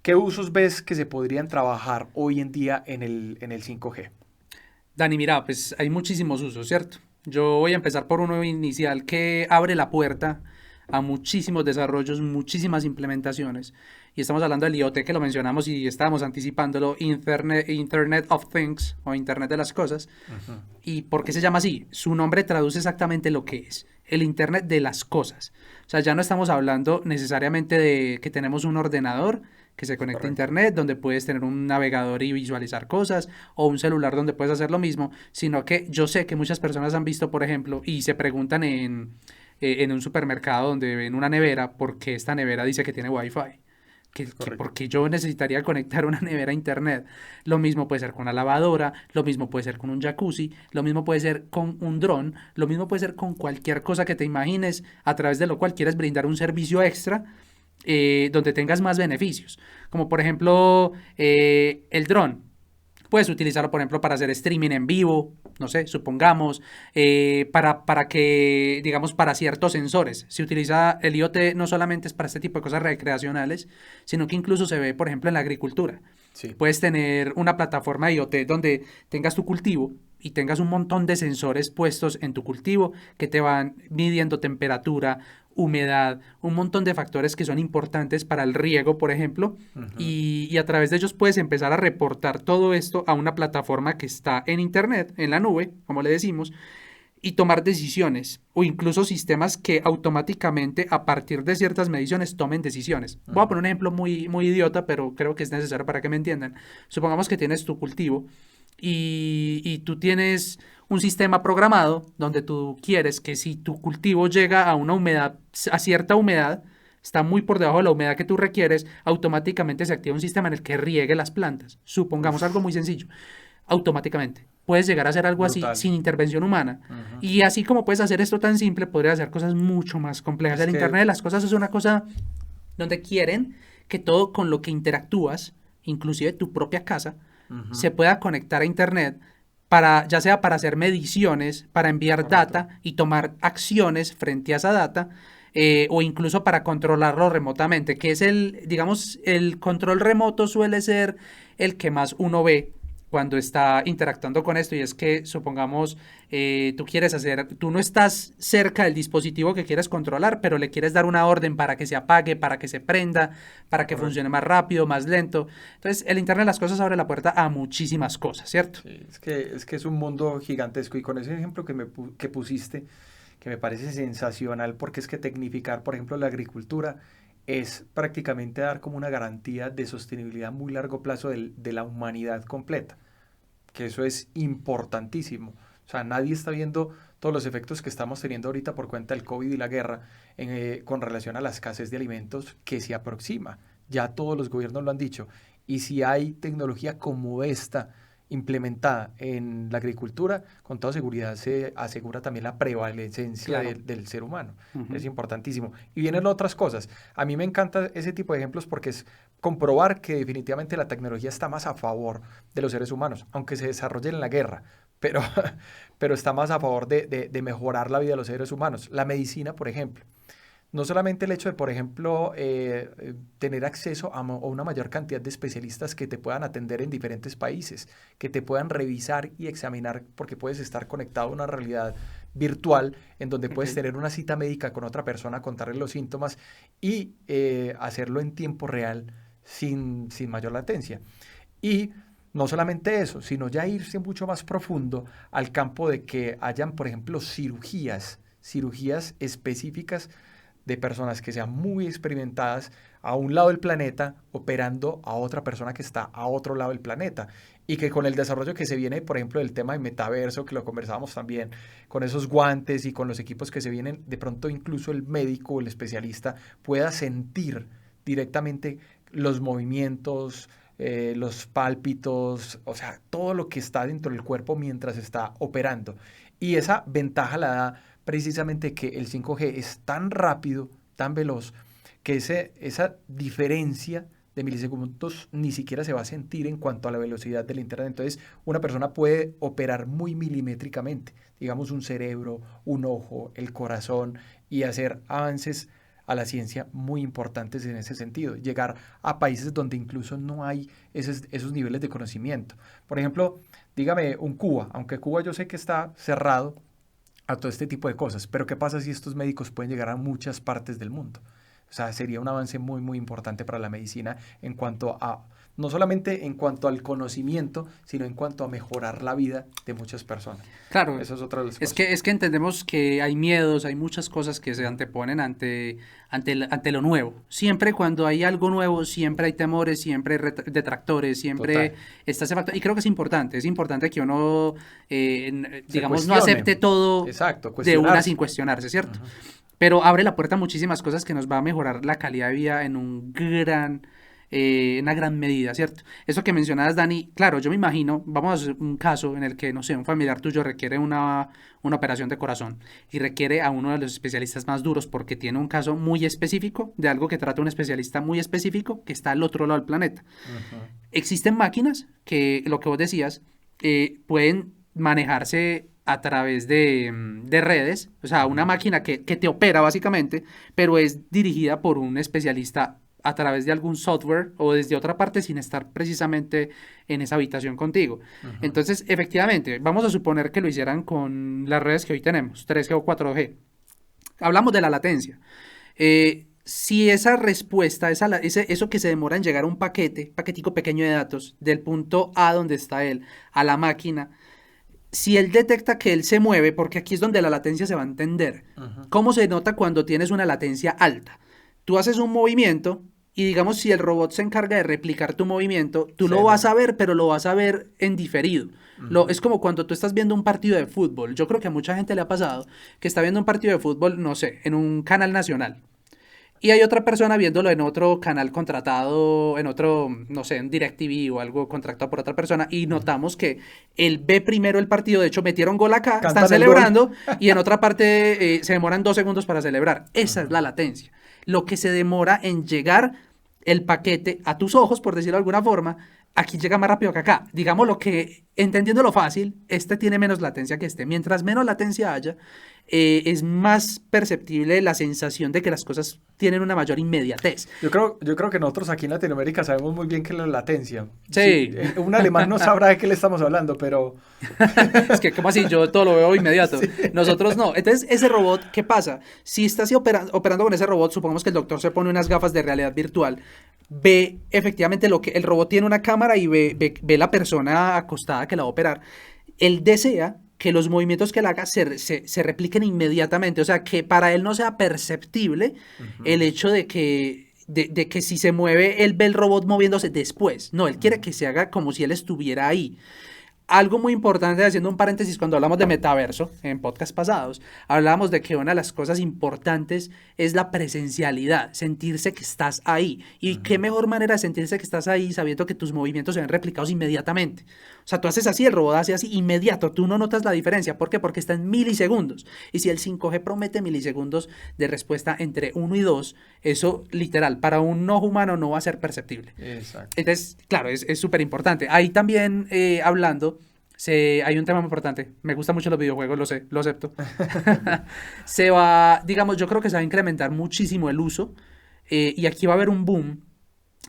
¿Qué usos ves que se podrían trabajar hoy en día en el 5G? Dani, mira, pues hay muchísimos usos, ¿cierto? Yo voy a empezar por uno inicial que abre la puerta a muchísimos desarrollos, muchísimas implementaciones. Y estamos hablando del IoT, que lo mencionamos y estábamos anticipándolo, Internet of Things o Internet de las Cosas. Ujú. ¿Y por qué se llama así? Su nombre traduce exactamente lo que es, el Internet de las cosas. O sea, ya no estamos hablando necesariamente de que tenemos un ordenador que se conecta a Correcto. Internet, donde puedes tener un navegador y visualizar cosas, o un celular donde puedes hacer lo mismo, sino que yo sé que muchas personas han visto, por ejemplo, y se preguntan en un supermercado donde ven una nevera, ¿por qué esta nevera dice que tiene Wi-Fi? Es Que correcto. porque yo necesitaría conectar una nevera a internet. Lo mismo puede ser con una lavadora, lo mismo puede ser con un jacuzzi, lo mismo puede ser con un dron, lo mismo puede ser con cualquier cosa que te imagines a través de lo cual quieres brindar un servicio extra donde tengas más beneficios. Como por ejemplo el dron. Puedes utilizarlo, por ejemplo, para hacer streaming en vivo, no sé, supongamos, para que, digamos, para ciertos sensores. Se utiliza el IoT no solamente es para este tipo de cosas recreacionales, sino que incluso se ve, por ejemplo, en la agricultura. Sí, Puedes tener una plataforma de IoT donde tengas tu cultivo y tengas un montón de sensores puestos en tu cultivo que te van midiendo temperatura, humedad, un montón de factores que son importantes para el riego, por ejemplo, ujú, y a través de ellos puedes empezar a reportar todo esto a una plataforma que está en Internet, en la nube, como le decimos, y tomar decisiones o incluso sistemas que automáticamente a partir de ciertas mediciones tomen decisiones. Voy a ujú. poner un ejemplo muy idiota, pero creo que es necesario para que me entiendan. Supongamos que tienes tu cultivo y tú tienes un sistema programado donde tú quieres que si tu cultivo llega a una humedad, a cierta humedad, está muy por debajo de la humedad que tú requieres, automáticamente se activa un sistema en el que riegue las plantas. Supongamos algo Uf, muy sencillo automáticamente. Puedes llegar a hacer algo así brutal. sin intervención humana. Ujú. Y así como puedes hacer esto tan simple, podrías hacer cosas mucho más complejas. Es El que Internet de las Cosas es una cosa donde quieren que todo con lo que interactúas, inclusive tu propia casa, ujú, se pueda conectar a Internet para, ya sea para hacer mediciones, para enviar correcto. data y tomar acciones frente a esa data, o incluso para controlarlo remotamente, que es el, digamos, el control remoto suele ser el que más uno ve cuando está interactuando con esto y es que supongamos tú quieres hacer, tú no estás cerca del dispositivo que quieres controlar, pero le quieres dar una orden para que se apague, para que se prenda, para que funcione Correcto. más rápido, más lento. Entonces el Internet de las Cosas abre la puerta a muchísimas cosas, ¿cierto? Sí, es que es un mundo gigantesco y con ese ejemplo que pusiste, que me parece sensacional, porque es que tecnificar, por ejemplo, la agricultura es prácticamente dar como una garantía de sostenibilidad a muy largo plazo de la humanidad completa, que eso es importantísimo. O sea, nadie está viendo todos los efectos que estamos teniendo ahorita por cuenta del COVID y la guerra con relación a la escasez de alimentos que se aproxima. Ya todos los gobiernos lo han dicho. Y si hay tecnología como esta implementada en la agricultura, con toda seguridad se asegura también la prevalecencia Claro. del ser humano. Uh -huh. Es importantísimo. Y vienen otras cosas. A mí me encanta ese tipo de ejemplos porque es comprobar que definitivamente la tecnología está más a favor de los seres humanos, aunque se desarrolle en la guerra, pero, pero está más a favor de mejorar la vida de los seres humanos. La medicina, por ejemplo. No solamente el hecho de, por ejemplo, tener acceso a una mayor cantidad de especialistas que te puedan atender en diferentes países, que te puedan revisar y examinar, porque puedes estar conectado a una realidad virtual en donde puedes Okay. tener una cita médica con otra persona, contarle los síntomas y hacerlo en tiempo real sin mayor latencia. Y no solamente eso, sino ya irse mucho más profundo al campo de que hayan, por ejemplo, cirugías específicas de personas que sean muy experimentadas a un lado del planeta operando a otra persona que está a otro lado del planeta. Y que con el desarrollo que se viene, por ejemplo, del tema de metaverso, que lo conversábamos también, con esos guantes y con los equipos que se vienen, de pronto incluso el médico o el especialista pueda sentir directamente los movimientos, los pálpitos, o sea, todo lo que está dentro del cuerpo mientras está operando. Y esa ventaja la da precisamente que el 5G es tan rápido, tan veloz, que esa diferencia de milisegundos ni siquiera se va a sentir en cuanto a la velocidad del Internet. Entonces, una persona puede operar muy milimétricamente, digamos un cerebro, un ojo, el corazón, y hacer avances a la ciencia muy importantes en ese sentido. Llegar a países donde incluso no hay esos niveles de conocimiento. Por ejemplo, dígame un Cuba, aunque Cuba yo sé que está cerrado a todo este tipo de cosas, pero ¿qué pasa si estos médicos pueden llegar a muchas partes del mundo? O sea, sería un avance muy, muy importante para la medicina en cuanto a, no solamente en cuanto al conocimiento, sino en cuanto a mejorar la vida de muchas personas. Claro, Eso es otra de las es cosas. que entendemos que hay miedos, hay muchas cosas que se anteponen ante lo nuevo. Siempre cuando hay algo nuevo, siempre hay temores, siempre hay detractores, siempre Total. está ese factor. Y creo que es importante que uno, Se digamos, no cuestione. acepte todo Exacto, de una sin cuestionarse. cuestionarse, ¿cierto? Ujú. Pero abre la puerta a muchísimas cosas que nos va a mejorar la calidad de vida en una gran medida, ¿cierto? Eso que mencionabas, Dani, claro, yo me imagino, vamos a hacer un caso en el que, no sé, un familiar tuyo requiere una operación de corazón y requiere a uno de los especialistas más duros porque tiene un caso muy específico de algo que trata un especialista muy específico que está al otro lado del planeta. Ujú. Existen máquinas que, lo que vos decías, pueden manejarse a través de redes, o sea, una máquina que te opera básicamente, pero es dirigida por un especialista a través de algún software o desde otra parte sin estar precisamente en esa habitación contigo. Ujú. Entonces, efectivamente, vamos a suponer que lo hicieran con las redes que hoy tenemos, 3G o 4G. Hablamos de la latencia. Si esa respuesta, eso que se demora en llegar a un paquetico pequeño de datos, del punto A donde está él, a la máquina, si él detecta que él se mueve, porque aquí es donde la latencia se va a entender. Ujú. ¿Cómo se nota cuando tienes una latencia alta? Tú haces un movimiento y digamos si el robot se encarga de replicar tu movimiento, tú Se lo vas demora. a ver, pero lo vas a ver en diferido. Ujú. Es como cuando tú estás viendo un partido de fútbol. Yo creo que a mucha gente le ha pasado que está viendo un partido de fútbol, no sé, en un canal nacional. Y hay otra persona viéndolo en otro canal contratado, en otro, no sé, en DirecTV o algo contratado por otra persona. Y Ujú. notamos que él ve primero el partido. De hecho, metieron gol acá, están Cantan el gol. celebrando. Y en otra parte se demoran 2 segundos para celebrar. Esa es Ujú. la latencia. Lo que se demora en llegar el paquete a tus ojos, por decirlo de alguna forma, aquí llega más rápido que acá. Digamos lo que, entendiendo lo fácil, este tiene menos latencia que este. Mientras menos latencia haya, es más perceptible la sensación de que las cosas tienen una mayor inmediatez. Yo creo que nosotros aquí en Latinoamérica sabemos muy bien que la latencia. Sí, Sí, un alemán no sabrá de qué le estamos hablando, pero es que como así, yo todo lo veo inmediato. sí. Nosotros no. Entonces, ese robot, ¿qué pasa? Si estás operando con ese robot, supongamos que el doctor se pone unas gafas de realidad virtual, ve efectivamente lo que el robot tiene una cámara y ve la persona acostada que la va a operar. Él desea que los movimientos que él haga se repliquen inmediatamente, o sea, que para él no sea perceptible el Ujú. hecho de que si se mueve, él ve el robot moviéndose después. No, él quiere Ujú. que se haga como si él estuviera ahí. Algo muy importante, haciendo un paréntesis, cuando hablamos de metaverso, en podcasts pasados, hablábamos de que una de las cosas importantes es la presencialidad, sentirse que estás ahí. Y qué Ujú. mejor manera de sentirse que estás ahí sabiendo que tus movimientos se ven replicados inmediatamente. O sea, tú haces así, el robot hace así, inmediato, tú no notas la diferencia. ¿Por qué? Porque está en milisegundos. Y si el 5G promete milisegundos de respuesta entre 1 y 2, eso literal, para un no humano no va a ser perceptible. Exacto. Entonces, claro, es súper importante. Ahí también, hablando, hay un tema muy importante. Me gustan mucho los videojuegos, lo sé, lo acepto. Digamos, yo creo que se va a incrementar muchísimo el uso, y aquí va a haber un boom.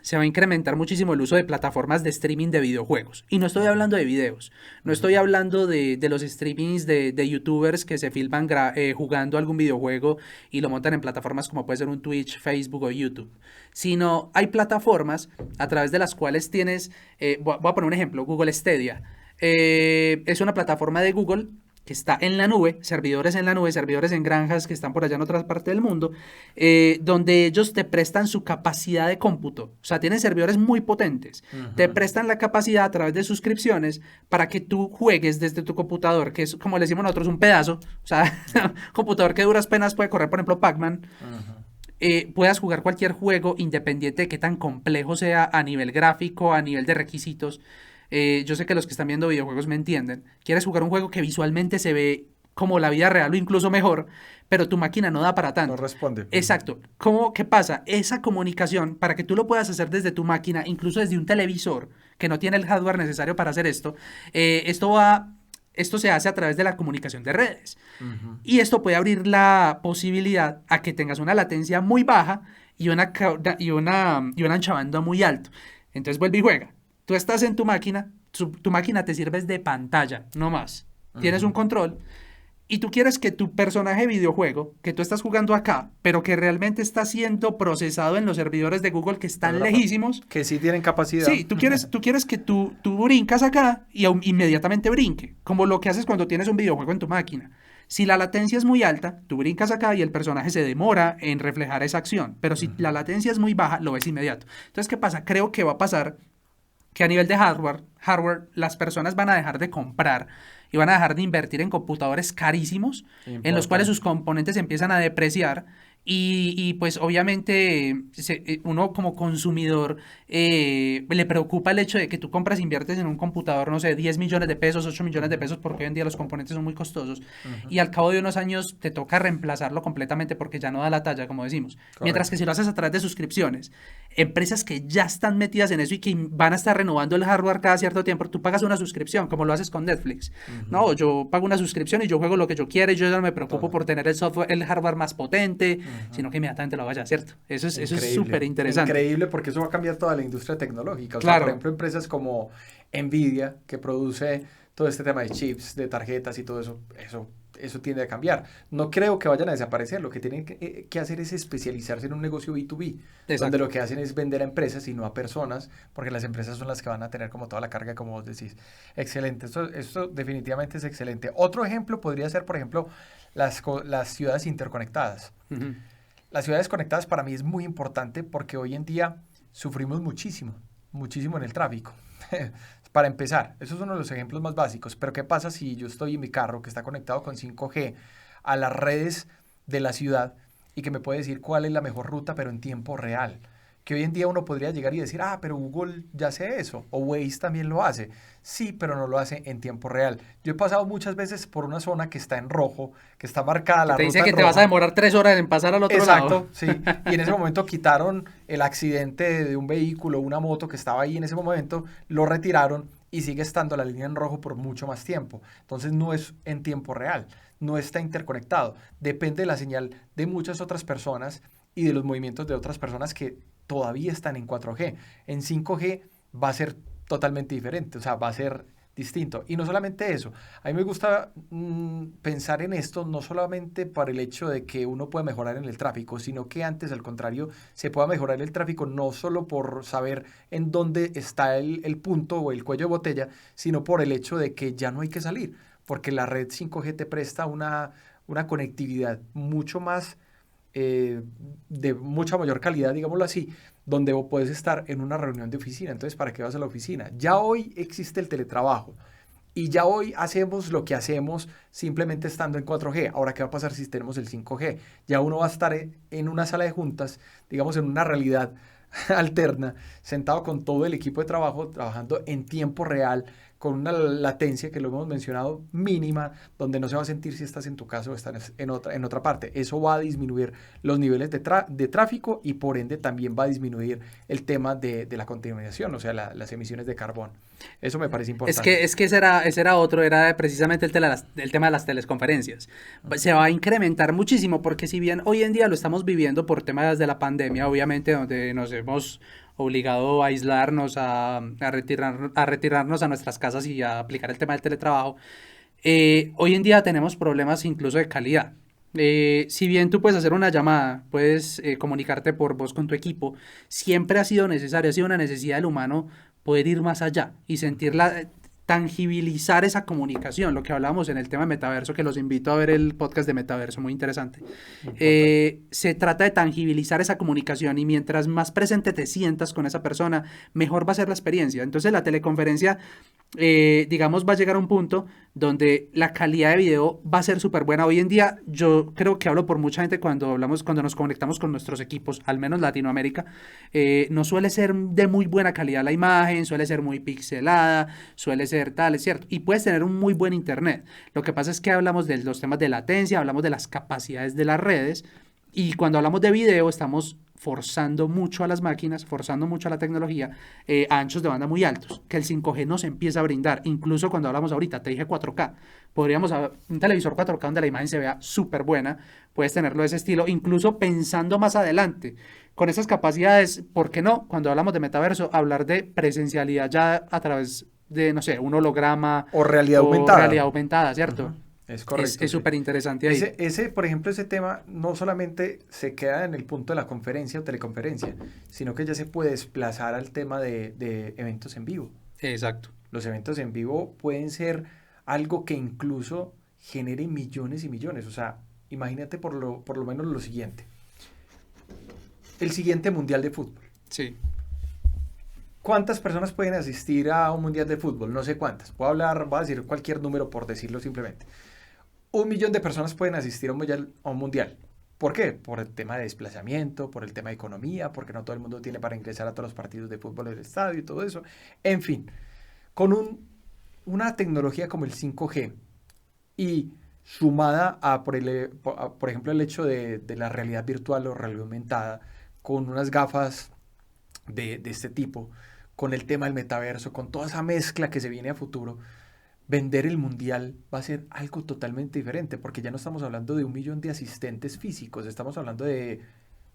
Se va a incrementar muchísimo el uso de plataformas de streaming de videojuegos. Y no estoy Ujú. hablando de videos, no Ujú. estoy hablando de los streamings de youtubers que se filman jugando algún videojuego y lo montan en plataformas como puede ser un Twitch, Facebook o YouTube. Sino hay plataformas a través de las cuales tienes, voy a poner un ejemplo, Google Stadia. Es una plataforma de Google que está en la nube, servidores en granjas que están por allá en otras partes del mundo, donde ellos te prestan su capacidad de cómputo. O sea, tienen servidores muy potentes. Te Ujú. prestan la capacidad a través de suscripciones para que tú juegues desde tu computador, que es, como le decimos nosotros, un pedazo. O sea, un computador que duras penas puede correr, por ejemplo, Pac-Man. Ujú. Puedas jugar cualquier juego independiente de qué tan complejo sea a nivel gráfico, a nivel de requisitos. Yo sé que los que están viendo videojuegos me entienden. Quieres jugar un juego que visualmente se ve como la vida real o incluso mejor, pero tu máquina no da para No tanto. responde. Ujú. Exacto. ¿Qué pasa? Esa comunicación, para que tú lo puedas hacer desde tu máquina, incluso desde un televisor, que no tiene el hardware necesario para hacer esto va esto se hace a través de la comunicación de redes. Ujú. Y esto puede abrir la posibilidad a que tengas una latencia muy baja y un ancho de banda muy alto. Entonces vuelve y juega. Tú estás en tu máquina, tu máquina te sirve de pantalla, no más. Tienes un control y tú quieres que tu personaje de videojuego, que tú estás jugando acá, pero que realmente está siendo procesado en los servidores de Google que están lejísimos. Que sí tienen capacidad. Sí, tú quieres que tú brincas acá y inmediatamente brinque, como lo que haces cuando tienes un videojuego en tu máquina. Si la latencia es muy alta, tú brincas acá y el personaje se demora en reflejar esa acción, pero si la latencia es muy baja, lo ves inmediato. Entonces, ¿qué pasa? Creo que va a pasar que a nivel de hardware, las personas van a dejar de comprar y van a dejar de invertir en computadores carísimos, en los cuales sus componentes empiezan a depreciar y pues obviamente uno como consumidor le preocupa el hecho de que tú compras, inviertes en un computador, no sé, 10 millones de pesos, 8 millones de pesos, porque hoy en día los componentes son muy costosos, y al cabo de unos años te toca reemplazarlo completamente porque ya no da la talla, como decimos. Correcto. Mientras que si lo haces a través de suscripciones, empresas que ya están metidas en eso y que van a estar renovando el hardware cada cierto tiempo, tú pagas una suscripción, como lo haces con Netflix. No, yo pago una suscripción y yo juego lo que yo quiera y yo ya no me preocupo por tener el hardware más potente, sino que inmediatamente lo vaya, ¿cierto? Eso es súper interesante. Increíble, porque eso va a cambiar toda la industria tecnológica. O claro. sea, por ejemplo, empresas como Nvidia, que produce todo este tema de chips, de tarjetas y todo eso tiende a cambiar. No creo que vayan a desaparecer. Lo que tienen que hacer es especializarse en un negocio B2B, Exacto. donde lo que hacen es vender a empresas y no a personas, porque las empresas son las que van a tener como toda la carga, como vos decís. Excelente, esto definitivamente es excelente. Otro ejemplo podría ser, por ejemplo, las ciudades interconectadas. Las ciudades conectadas para mí es muy importante porque hoy en día sufrimos muchísimo en el tráfico. Para empezar, esos son uno de los ejemplos más básicos, pero ¿qué pasa si yo estoy en mi carro que está conectado con 5G a las redes de la ciudad y que me puede decir cuál es la mejor ruta, pero en tiempo real? Que hoy en día uno podría llegar y decir, pero Google ya hace eso, o Waze también lo hace. Sí, pero no lo hace en tiempo real. Yo he pasado muchas veces por una zona que está en rojo, que está marcada la ruta en rojo. Te dice que te vas a demorar 3 horas en pasar al otro lado. Exacto, sí. Y en ese momento quitaron el accidente de un vehículo, una moto que estaba ahí en ese momento, lo retiraron y sigue estando la línea en rojo por mucho más tiempo. Entonces no es en tiempo real, no está interconectado. Depende de la señal de muchas otras personas y de los movimientos de otras personas que todavía están en 4G. En 5G va a ser totalmente diferente, o sea, va a ser distinto. Y no solamente eso, a mí me gusta pensar en esto no solamente por el hecho de que uno puede mejorar en el tráfico, sino que antes, al contrario, se pueda mejorar el tráfico no solo por saber en dónde está el punto o el cuello de botella, sino por el hecho de que ya no hay que salir, porque la red 5G te presta una conectividad mucho más de mucha mayor calidad, digámoslo así, donde vos puedes estar en una reunión de oficina. Entonces, ¿para qué vas a la oficina? Ya hoy existe el teletrabajo y ya hoy hacemos lo que hacemos simplemente estando en 4G. Ahora, ¿qué va a pasar si tenemos el 5G? Ya uno va a estar en una sala de juntas, digamos en una realidad alterna, sentado con todo el equipo de trabajo, trabajando en tiempo real, con una latencia que lo hemos mencionado mínima, donde no se va a sentir si estás en tu casa o estás en otra parte. Eso va a disminuir los niveles de tráfico y por ende también va a disminuir el tema de la contaminación, o sea, las emisiones de carbón. Eso me parece importante. Es que ese era otro, era precisamente el tema de las teleconferencias. Se va a incrementar muchísimo porque si bien hoy en día lo estamos viviendo por temas de la pandemia, obviamente donde nos hemos obligado a aislarnos, a retirarnos a nuestras casas y a aplicar el tema del teletrabajo, hoy en día tenemos problemas incluso de calidad. Si bien tú puedes hacer una llamada, puedes comunicarte por voz con tu equipo, siempre ha sido necesario, ha sido una necesidad del humano poder ir más allá y tangibilizar esa comunicación, lo que hablábamos en el tema de metaverso, que los invito a ver el podcast de metaverso, muy interesante. Se trata de tangibilizar esa comunicación y mientras más presente te sientas con esa persona, mejor va a ser la experiencia. Entonces la teleconferencia, digamos, va a llegar a un punto donde la calidad de video va a ser súper buena. Hoy en día, yo creo que hablo por mucha gente cuando nos conectamos con nuestros equipos, al menos Latinoamérica, no suele ser de muy buena calidad la imagen, suele ser muy pixelada, suele ser tal, es cierto, y puedes tener un muy buen internet. Lo que pasa es que hablamos de los temas de latencia, hablamos de las capacidades de las redes, y cuando hablamos de video estamos forzando mucho a las máquinas, forzando mucho a la tecnología a anchos de banda muy altos, que el 5G nos empieza a brindar. Incluso cuando hablamos ahorita, te dije 4K, podríamos un televisor 4K donde la imagen se vea súper buena, puedes tenerlo de ese estilo, incluso pensando más adelante. Con esas capacidades, ¿por qué no? Cuando hablamos de metaverso, hablar de presencialidad ya a través de, no sé, un holograma o realidad aumentada. Realidad aumentada, ¿cierto? Es correcto. Es súper interesante ahí. Por ejemplo, ese tema no solamente se queda en el punto de la conferencia o teleconferencia, sino que ya se puede desplazar al tema de eventos en vivo. Exacto. Los eventos en vivo pueden ser algo que incluso genere millones y millones. O sea, imagínate por lo menos lo siguiente. El siguiente Mundial de Fútbol. Sí. ¿Cuántas personas pueden asistir a un Mundial de Fútbol? No sé cuántas. Voy a decir cualquier número por decirlo simplemente. 1 millón de personas pueden asistir a un mundial. ¿Por qué? Por el tema de desplazamiento, por el tema de economía, porque no todo el mundo tiene para ingresar a todos los partidos de fútbol del estadio y todo eso. En fin, con una tecnología como el 5G y sumada a, por ejemplo, el hecho de la realidad virtual o realidad aumentada, con unas gafas de este tipo, con el tema del metaverso, con toda esa mezcla que se viene a futuro, vender el mundial va a ser algo totalmente diferente, porque ya no estamos hablando de 1 millón de asistentes físicos, estamos hablando de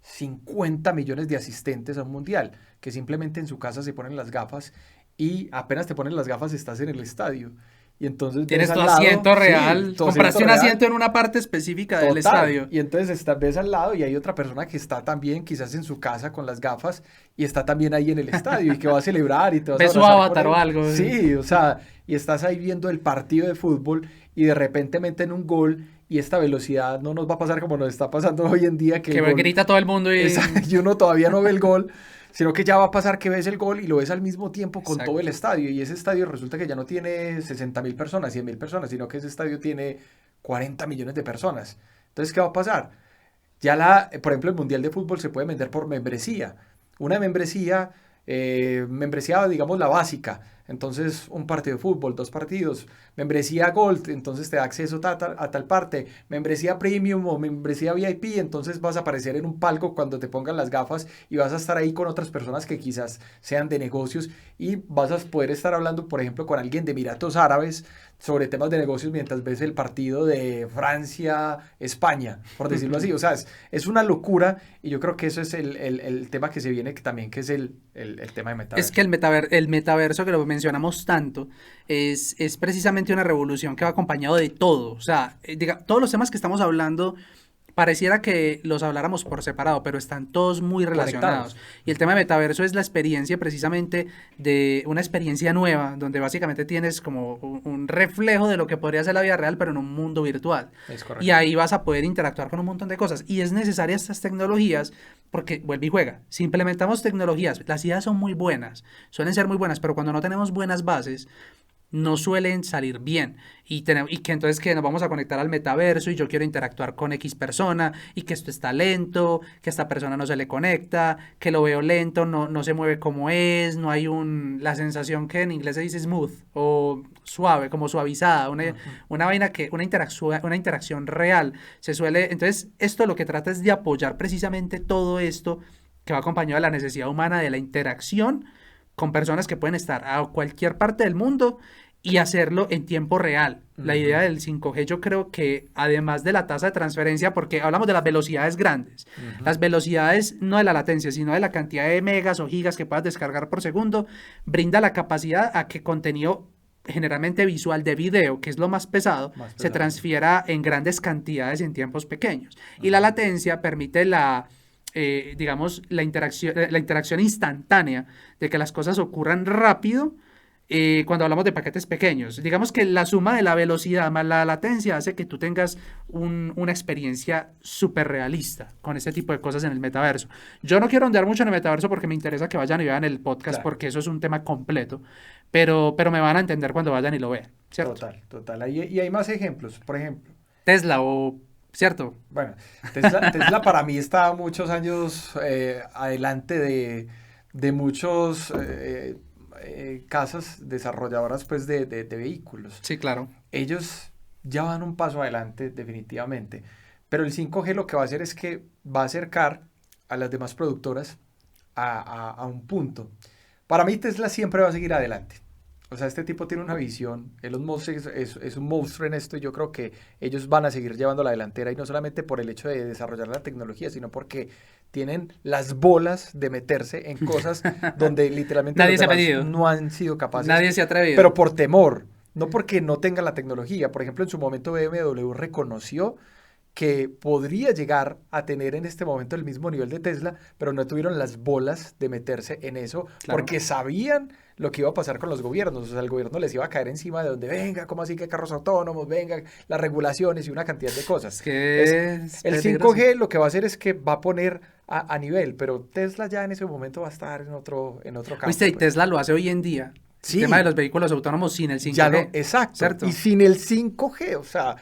50 millones de asistentes a un mundial, que simplemente en su casa se ponen las gafas y apenas te ponen las gafas estás en el estadio. Y entonces tienes tu asiento real, sí, compraste un asiento en una parte específica del estadio. Y entonces ves al lado y hay otra persona que está también quizás en su casa con las gafas y está también ahí en el estadio y que va a celebrar y te vas a ves su avatar o algo. Sí, o sea, y estás ahí viendo el partido de fútbol y de repente meten un gol y esta velocidad no nos va a pasar como nos está pasando hoy en día. Que grita todo el mundo y uno todavía no ve el gol. Sino que ya va a pasar que ves el gol y lo ves al mismo tiempo con todo el estadio. Y ese estadio resulta que ya no tiene 60.000 personas, 100.000 personas, sino que ese estadio tiene 40 millones de personas. Entonces, ¿qué va a pasar? Por ejemplo, el Mundial de Fútbol se puede vender por membresía. Una membresía, digamos, la básica. Entonces, un partido de fútbol, 2 partidos. Membresía Gold, entonces te da acceso a tal parte. Membresía Premium o membresía VIP, entonces vas a aparecer en un palco cuando te pongan las gafas y vas a estar ahí con otras personas que quizás sean de negocios y vas a poder estar hablando, por ejemplo, con alguien de Emiratos Árabes sobre temas de negocios mientras ves el partido de Francia-España, por decirlo así. O sea, es una locura y yo creo que eso es el tema que se viene también, que es el tema de metaverso. Es que el metaverso, que lo mencionamos tanto, es precisamente una revolución que va acompañado de todo. O sea, todos los temas que estamos hablando pareciera que los habláramos por separado, pero están todos muy relacionados. Y el tema de metaverso es la experiencia precisamente de una experiencia nueva, donde básicamente tienes como un reflejo de lo que podría ser la vida real, pero en un mundo virtual. Es correcto. Y ahí vas a poder interactuar con un montón de cosas. Y es necesaria estas tecnologías porque, vuelve y juega, si implementamos tecnologías, las ideas son muy buenas, suelen ser muy buenas, pero cuando no tenemos buenas bases, no suelen salir bien y que entonces que nos vamos a conectar al metaverso y yo quiero interactuar con X persona y que esto está lento, que esta persona no se le conecta, que lo veo lento, no se mueve como es, no hay la sensación que en inglés se dice smooth o suave, como suavizada, una vaina una interacción real se suele. Entonces esto lo que trata es de apoyar precisamente todo esto que va acompañado de la necesidad humana de la interacción con personas que pueden estar a cualquier parte del mundo y hacerlo en tiempo real. La idea del 5G, yo creo que además de la tasa de transferencia, porque hablamos de las velocidades grandes, las velocidades no de la latencia, sino de la cantidad de megas o gigas que puedas descargar por segundo, brinda la capacidad a que contenido generalmente visual de video, que es lo más pesado, se transfiera en grandes cantidades en tiempos pequeños. Y la latencia permite digamos, la interacción instantánea de que las cosas ocurran rápido cuando hablamos de paquetes pequeños. Digamos que la suma de la velocidad más la latencia hace que tú tengas una experiencia súper realista con este tipo de cosas en el metaverso. Yo no quiero ondear mucho en el metaverso porque me interesa que vayan y vean el podcast, claro, porque eso es un tema completo, pero me van a entender cuando vayan y lo vean, ¿cierto? Total. Y hay más ejemplos, por ejemplo. Tesla ¿cierto? Bueno, Tesla para mí está muchos años adelante de muchos casas desarrolladoras pues de vehículos. Sí, claro. Ellos ya van un paso adelante definitivamente, pero el 5G lo que va a hacer es que va a acercar a las demás productoras a un punto. Para mí Tesla siempre va a seguir adelante. O sea, este tipo tiene una visión. Elon Musk es un monstruo en esto y yo creo que ellos van a seguir llevando la delantera y no solamente por el hecho de desarrollar la tecnología, sino porque tienen las bolas de meterse en cosas donde literalmente Nadie los se ha demás pedido. no han sido capaces. Nadie se ha atrevido. Pero por temor, no porque no tengan la tecnología. Por ejemplo, en su momento BMW reconoció que podría llegar a tener en este momento el mismo nivel de Tesla, pero no tuvieron las bolas de meterse en eso Claro. porque sabían lo que iba a pasar con los gobiernos. O sea, el gobierno les iba a caer encima de donde, venga, ¿cómo así que carros autónomos? Venga, las regulaciones y una cantidad de cosas. Es que es El peligroso. 5G lo que va a hacer es que va a poner a nivel, pero Tesla ya en ese momento va a estar en otro campo. Viste, y pues. Tesla lo hace hoy en día. Sí. El tema de los vehículos autónomos sin el 5G. Ya exacto. ¿Cierto? Y sin el 5G, o sea,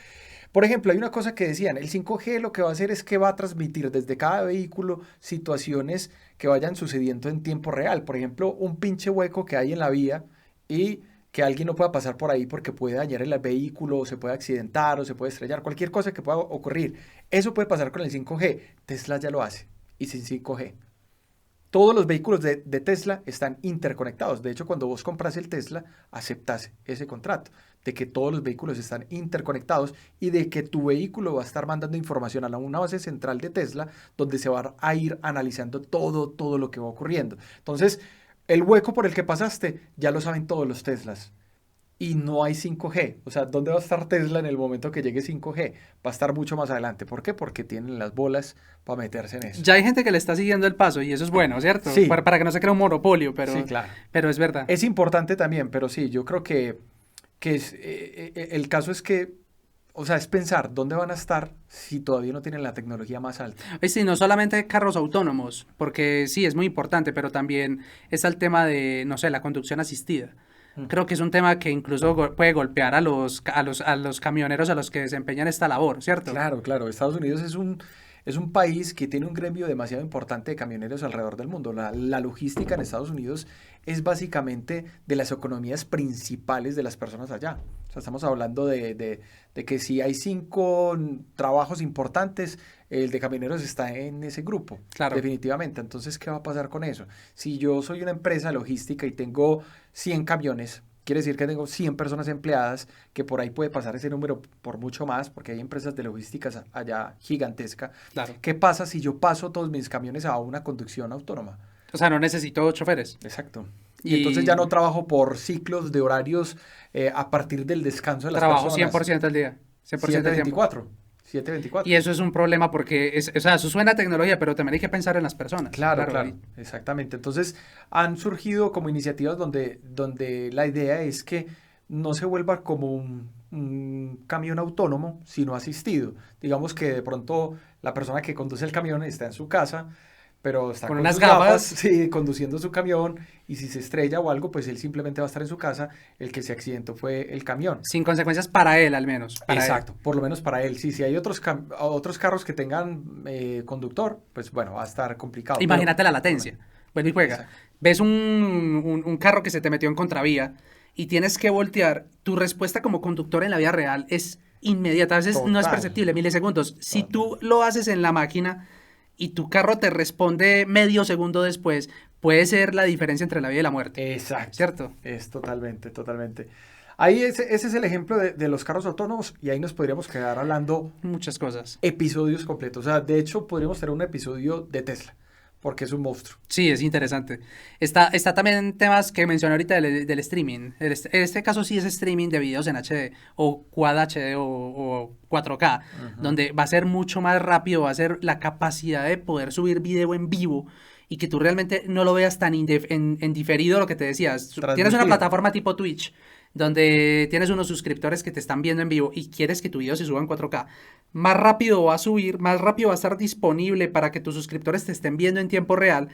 por ejemplo, hay una cosa que decían, el 5G lo que va a hacer es que va a transmitir desde cada vehículo situaciones que vayan sucediendo en tiempo real. Por ejemplo, un pinche hueco que hay en la vía y que alguien no pueda pasar por ahí porque puede dañar el vehículo, o se puede accidentar, o se puede estrellar, cualquier cosa que pueda ocurrir. Eso puede pasar con el 5G. Tesla ya lo hace, y sin 5G. Todos los vehículos de Tesla están interconectados. De hecho, cuando vos compras el Tesla, aceptas ese contrato de que todos los vehículos están interconectados y de que tu vehículo va a estar mandando información a una base central de Tesla donde se va a ir analizando todo lo que va ocurriendo. Entonces, el hueco por el que pasaste ya lo saben todos los Teslas. Y no hay 5G. O sea, ¿dónde va a estar Tesla en el momento que llegue 5G? Va a estar mucho más adelante. ¿Por qué? Porque tienen las bolas para meterse en eso. Ya hay gente que le está siguiendo el paso y eso es bueno, ¿cierto? Sí. Para que no se crea un monopolio, pero, Sí, claro. pero es verdad. Es importante también, pero sí, yo creo que el caso es que, o sea, es pensar dónde van a estar si todavía no tienen la tecnología más alta. Sí, no solamente carros autónomos, porque sí, es muy importante, pero también está el tema de, no sé, la conducción asistida. Creo que es un tema que incluso puede golpear a los camioneros a los que desempeñan esta labor, ¿cierto? Claro, claro. Estados Unidos es un país que tiene un gremio demasiado importante de camioneros alrededor del mundo. La logística en Estados Unidos es básicamente de las economías principales de las personas allá. O sea, estamos hablando de que si hay 5 trabajos importantes, el de camioneros está en ese grupo, Claro. definitivamente. Entonces, ¿qué va a pasar con eso? Si yo soy una empresa logística y tengo 100 camiones, quiere decir que tengo 100 personas empleadas, que por ahí puede pasar ese número por mucho más, porque hay empresas de logística allá gigantesca. Claro. ¿Qué pasa si yo paso todos mis camiones a una conducción autónoma? O sea, no necesito choferes. Exacto. Y entonces ya no trabajo por ciclos de horarios a partir del descanso de las Trabajo personas. 100% al día. 100% del tiempo. 7/24. Y eso es un problema porque, o sea, eso suena a tecnología, pero también hay que pensar en las personas. Claro. Exactamente. Entonces han surgido como iniciativas donde la idea es que no se vuelva como un camión autónomo, sino asistido. Digamos que de pronto la persona que conduce el camión está en su casa, pero está con con unas sus gafas, sí, conduciendo su camión, y si se estrella o algo, pues él simplemente va a estar en su casa. El que se accidentó fue el camión. sin consecuencias para él, al menos. Exacto, por lo menos para él. Sí, si hay otros carros que tengan conductor, pues bueno, va a estar complicado. Imagínate la latencia. Vuelve y juega. Exacto. Ves un carro que se te metió en contravía y tienes que voltear. Tu respuesta como conductor en la vida real es inmediata. A veces no es Total. perceptible, milisegundos. Si tú lo haces en la máquina y tu carro te responde medio segundo después, puede ser la diferencia entre la vida y la muerte. Exacto. ¿Cierto? Es totalmente. Ahí ese es el ejemplo de los carros autónomos, y ahí nos podríamos quedar hablando Muchas cosas. episodios completos. O sea, de hecho, podríamos tener un episodio de Tesla, porque es un monstruo. Sí, es interesante. Está también temas que mencioné ahorita del streaming. En este caso sí es streaming de videos en HD o Quad HD o 4K, donde va a ser mucho más rápido, va a ser la capacidad de poder subir video en vivo y que tú realmente no lo veas tan en diferido, lo que te decías. Tienes una plataforma tipo Twitch, donde tienes unos suscriptores que te están viendo en vivo y quieres que tu video se suba en 4K, más rápido va a subir, más rápido va a estar disponible para que tus suscriptores te estén viendo en tiempo real,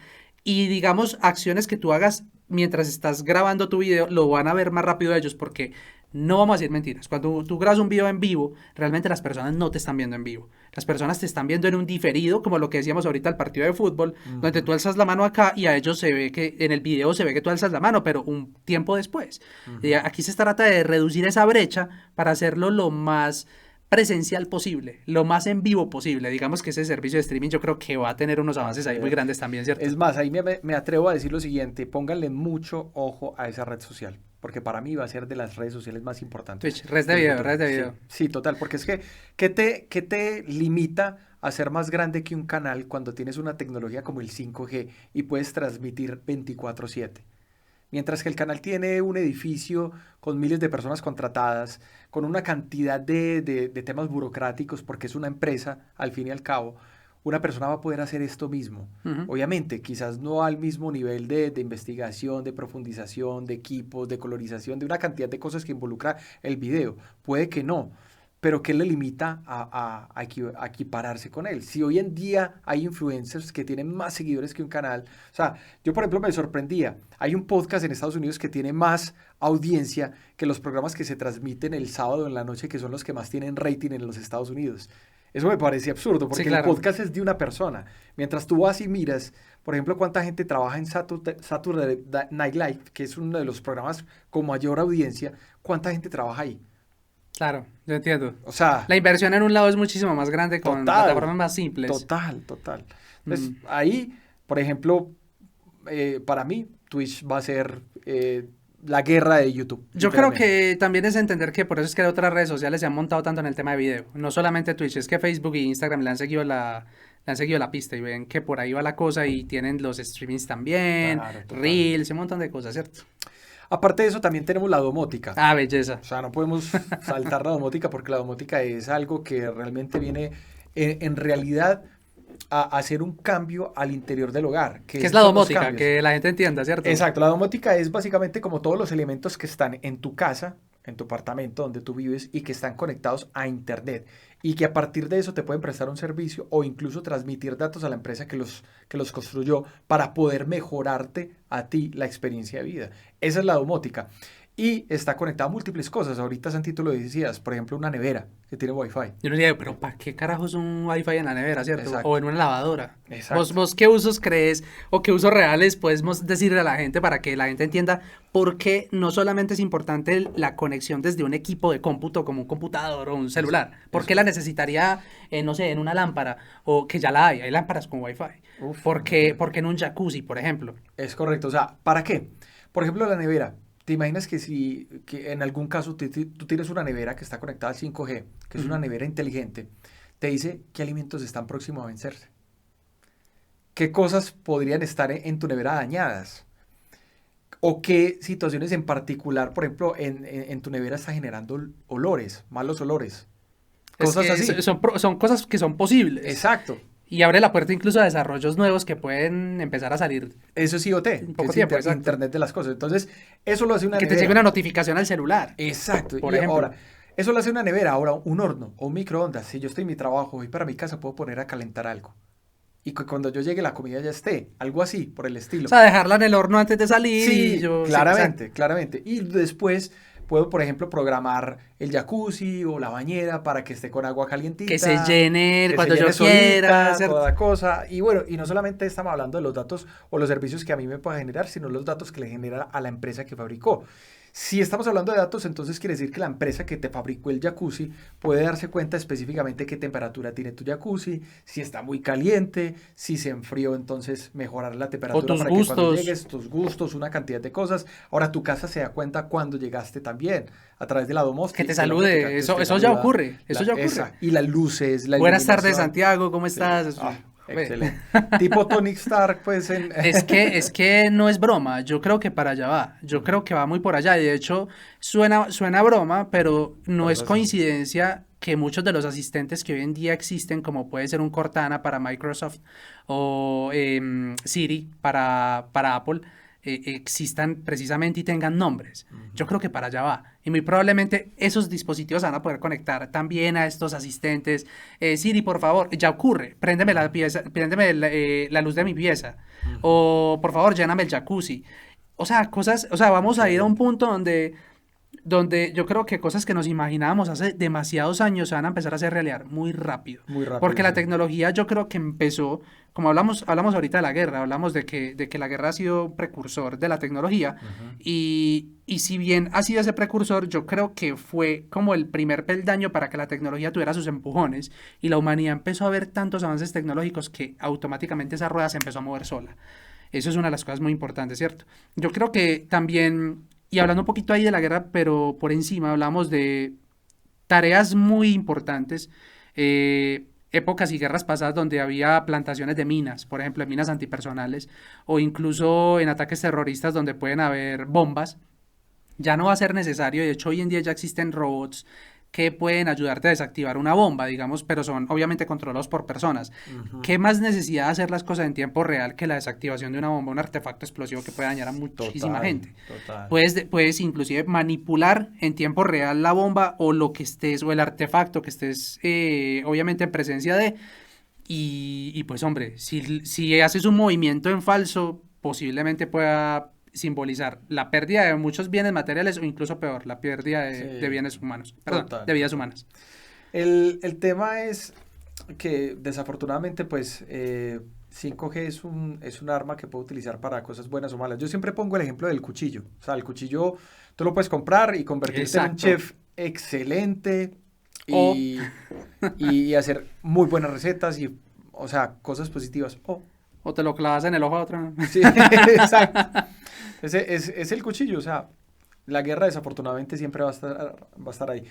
y digamos, acciones que tú hagas mientras estás grabando tu video, lo van a ver más rápido ellos, porque no vamos a decir mentiras. Cuando tú grabas un video en vivo, realmente las personas no te están viendo en vivo. Las personas te están viendo en un diferido, como lo que decíamos ahorita al partido de fútbol, donde tú alzas la mano acá y a ellos se ve que en el video se ve que tú alzas la mano, pero un tiempo después. Y aquí se trata de reducir esa brecha para hacerlo lo más presencial posible, lo más en vivo posible. Digamos que ese servicio de streaming yo creo que va a tener unos avances ahí muy grandes también, ¿cierto? Es más, ahí me atrevo a decir lo siguiente, pónganle mucho ojo a esa red social, porque para mí va a ser de las redes sociales más importantes. Twitch, red de video, red de video. Sí, sí, total, porque es que, qué te limita a ser más grande que un canal cuando tienes una tecnología como el 5G y puedes transmitir 24/7? Mientras que el canal tiene un edificio con miles de personas contratadas, con una cantidad de temas burocráticos, porque es una empresa, al fin y al cabo, una persona va a poder hacer esto mismo. Obviamente, quizás no al mismo nivel de investigación, de profundización, de equipos, de colorización, de una cantidad de cosas que involucra el video. Puede que no, pero ¿qué le limita a equipararse con él? Si hoy en día hay influencers que tienen más seguidores que un canal, o sea, yo por ejemplo me sorprendía, hay un podcast en Estados Unidos que tiene más audiencia que los programas que se transmiten el sábado en la noche, que son los que más tienen rating en los Estados Unidos. Eso me parece absurdo, porque Sí, claro. el podcast es de una persona. Mientras tú vas y miras, por ejemplo, cuánta gente trabaja en Saturday Night Live, que es uno de los programas con mayor audiencia, cuánta gente trabaja ahí. Claro, yo entiendo. O sea, La inversión en un lado es muchísimo más grande con plataformas más simples. total. Entonces, ahí, por ejemplo, para mí, Twitch va a ser la guerra de YouTube. Yo creo literalmente. que también es entender que por eso es que otras redes sociales se han montado tanto en el tema de video. No solamente Twitch, es que Facebook e Instagram le han seguido la pista y ven que por ahí va la cosa y tienen los streamings también, Claro, total. Reels, un montón de cosas, ¿cierto? Aparte de eso, también tenemos la domótica. Ah, belleza. O sea, no podemos saltar la domótica porque la domótica es algo que realmente viene en realidad a hacer un cambio al interior del hogar. ¿Qué es esos la son los domótica? cambios. Que la gente entienda, ¿cierto? Exacto, la domótica es básicamente como todos los elementos que están en tu casa, en tu apartamento donde tú vives y que están conectados a internet y que a partir de eso te pueden prestar un servicio o incluso transmitir datos a la empresa que los construyó para poder mejorarte a ti la experiencia de vida. Esa es la domótica. Y está conectada a múltiples cosas. Ahorita, Santi, tú lo decías, por ejemplo, una nevera que tiene Wi-Fi. Yo no digo, pero ¿para qué carajos un Wi-Fi en la nevera, cierto? Exacto. O en una lavadora. Exacto. ¿Vos qué usos crees o qué usos reales podemos decirle a la gente para que la gente entienda por qué no solamente es importante la conexión desde un equipo de cómputo como un computador o un celular? ¿Por qué la necesitaría, no sé, en una lámpara? O que ya la hay lámparas con Wi-Fi. Uf. ¿Por qué en un jacuzzi, por ejemplo? Es correcto. O sea, ¿para qué? Por ejemplo, la nevera. ¿Te imaginas que en algún caso tú tienes una nevera que está conectada al 5G, que es una nevera inteligente, te dice qué alimentos están próximos a vencerse? ¿Qué cosas podrían estar en tu nevera dañadas? ¿O qué situaciones en particular, por ejemplo, en tu nevera está generando olores, malos olores? Cosas así. Son cosas que son posibles. Exacto. Y abre la puerta incluso a desarrollos nuevos que pueden empezar a salir. Eso es IoT, En poco que es tiempo, exacto. Internet de las cosas. Entonces, eso lo hace una Que te nevera. llegue una notificación al celular. Exacto. Por Y ejemplo. ahora, eso lo hace una nevera. Ahora, un horno o un microondas. Si yo estoy en mi trabajo, voy para mi casa, puedo poner a calentar algo. Y que cuando yo llegue la comida ya esté. Algo así, por el estilo. O sea, dejarla en el horno antes de salir. Sí, y yo, claramente, claramente. Y después puedo, por ejemplo, programar el jacuzzi o la bañera para que esté con agua calientita. Que se llene que cuando se yo llene quiera. solita, ¿cierto? toda cosa. Y bueno, y no solamente estamos hablando de los datos o los servicios que a mí me pueda generar, sino los datos que le genera a la empresa que fabricó. Si estamos hablando de datos, entonces quiere decir que la empresa que te fabricó el jacuzzi puede darse cuenta específicamente qué temperatura tiene tu jacuzzi, si está muy caliente, si se enfrió, entonces mejorar la temperatura tus para que cuando gustos. llegues, tus gustos, una cantidad de cosas. Ahora tu casa se da cuenta cuando llegaste también, a través de la domótica. Que te de la salude, domótica, que eso te ya saluda. ocurre, eso ya ocurre. Y las luces, la Buenas tardes, iluminación. Santiago, ¿cómo Sí. estás? Excelente. Tipo Tony Stark, pues en... Es que no es broma, yo creo que para allá va, yo creo que va muy por allá y de hecho suena broma, pero no Pero es es así. coincidencia que muchos de los asistentes que hoy en día existen, como puede ser un Cortana para Microsoft o Siri para Apple, existan precisamente y tengan nombres. Yo creo que para allá va. Y muy probablemente esos dispositivos van a poder conectar también a estos asistentes. Siri, por favor, ya ocurre, préndeme la luz de mi pieza. O por favor, lléname el jacuzzi. O sea, vamos a ir a un punto donde donde yo creo que cosas que nos imaginábamos hace demasiados años se van a empezar a hacer realidad muy rápido. Muy rápido. Porque la sí. tecnología yo creo que empezó, como hablamos ahorita de la guerra, hablamos de que la guerra ha sido precursor de la tecnología, Ujú. y si bien ha sido ese precursor, yo creo que fue como el primer peldaño para que la tecnología tuviera sus empujones, y la humanidad empezó a ver tantos avances tecnológicos que automáticamente esa rueda se empezó a mover sola. Eso es una de las cosas muy importantes, ¿cierto? Yo creo que también, y hablando un poquito ahí de la guerra, pero por encima hablamos de tareas muy importantes, épocas y guerras pasadas donde había plantaciones de minas, por ejemplo, en minas antipersonales, o incluso en ataques terroristas donde pueden haber bombas. Ya no va a ser necesario, de hecho hoy en día ya existen robots que pueden ayudarte a desactivar una bomba, digamos, pero son obviamente controlados por personas. Ujú. ¿Qué más necesidad de hacer las cosas en tiempo real que la desactivación de una bomba, un artefacto explosivo que puede dañar a muchísima Total, gente? total. Puedes inclusive manipular en tiempo real la bomba o lo que estés, o el artefacto que estés obviamente en presencia de, y pues hombre, si haces un movimiento en falso, posiblemente pueda simbolizar la pérdida de muchos bienes materiales o incluso peor, la pérdida de Sí, bienes humanos, perdón, total, de vidas total. humanas. El tema es que desafortunadamente pues 5G es un arma que puede utilizar para cosas buenas o malas. Yo siempre pongo el ejemplo del cuchillo. O sea, el cuchillo tú lo puedes comprar y convertirte en un Exacto. chef excelente O, y hacer muy buenas recetas y, o sea, cosas positivas. o te lo clavas en el ojo a otro. Sí, exacto. Ese es el cuchillo, o sea, la guerra desafortunadamente siempre va a estar ahí.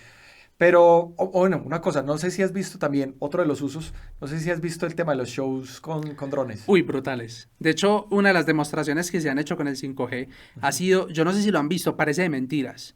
Pero, bueno, una cosa, no sé si has visto también otro de los usos, no sé si has visto el tema de los shows con drones. Uy, brutales. De hecho, una de las demostraciones que se han hecho con el 5G ha sido, yo no sé si lo han visto, parece de mentiras.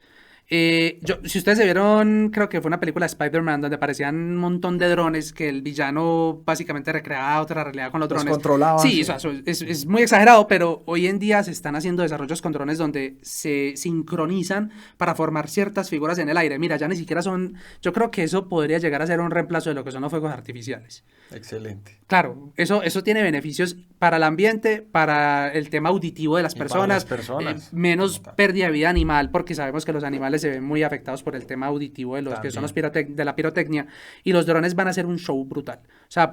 Si ustedes se vieron, creo que fue una película de Spider-Man donde aparecían un montón de drones que el villano básicamente recreaba otra realidad con los Los drones. controlaban, Sí, sí. o sea, es muy exagerado, pero hoy en día se están haciendo desarrollos con drones donde se sincronizan para formar ciertas figuras en el aire. Mira, ya ni siquiera son, yo creo que eso podría llegar a ser un reemplazo de lo que son los fuegos artificiales. Excelente. Claro, eso tiene beneficios para el ambiente, para el tema auditivo de las Y para personas, las personas, menos como tal. pérdida de vida animal, porque sabemos que los animales se ven muy afectados por el tema auditivo de los que son los También. de la pirotecnia, y los drones van a hacer un show brutal. O sea,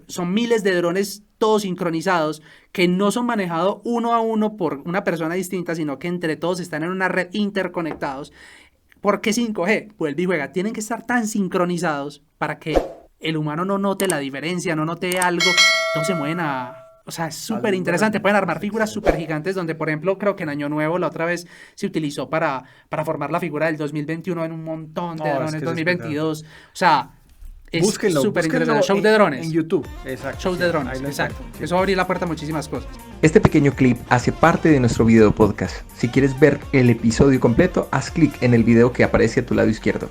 son miles de drones todos sincronizados que no son manejados uno a uno por una persona distinta, sino que entre todos están en una red interconectados. ¿Por qué 5G? Vuelve y juega. Tienen que estar tan sincronizados para que el humano no note la diferencia, no note algo. Entonces se mueven o sea, es súper interesante. Pueden armar figuras súper gigantes donde, por ejemplo, creo que en Año Nuevo la otra vez se utilizó para formar la figura del 2021 en un montón de No, es drones, que es 2022. O sea, es Búsquenlo, súper búsquenlo interesante. Show de drones. en YouTube. Exacto. Show sí, de drones, ahí lo exacto. encuentran, sí. Eso va a abrir la puerta a muchísimas cosas. Este pequeño clip hace parte de nuestro video podcast. Si quieres ver el episodio completo, haz clic en el video que aparece a tu lado izquierdo.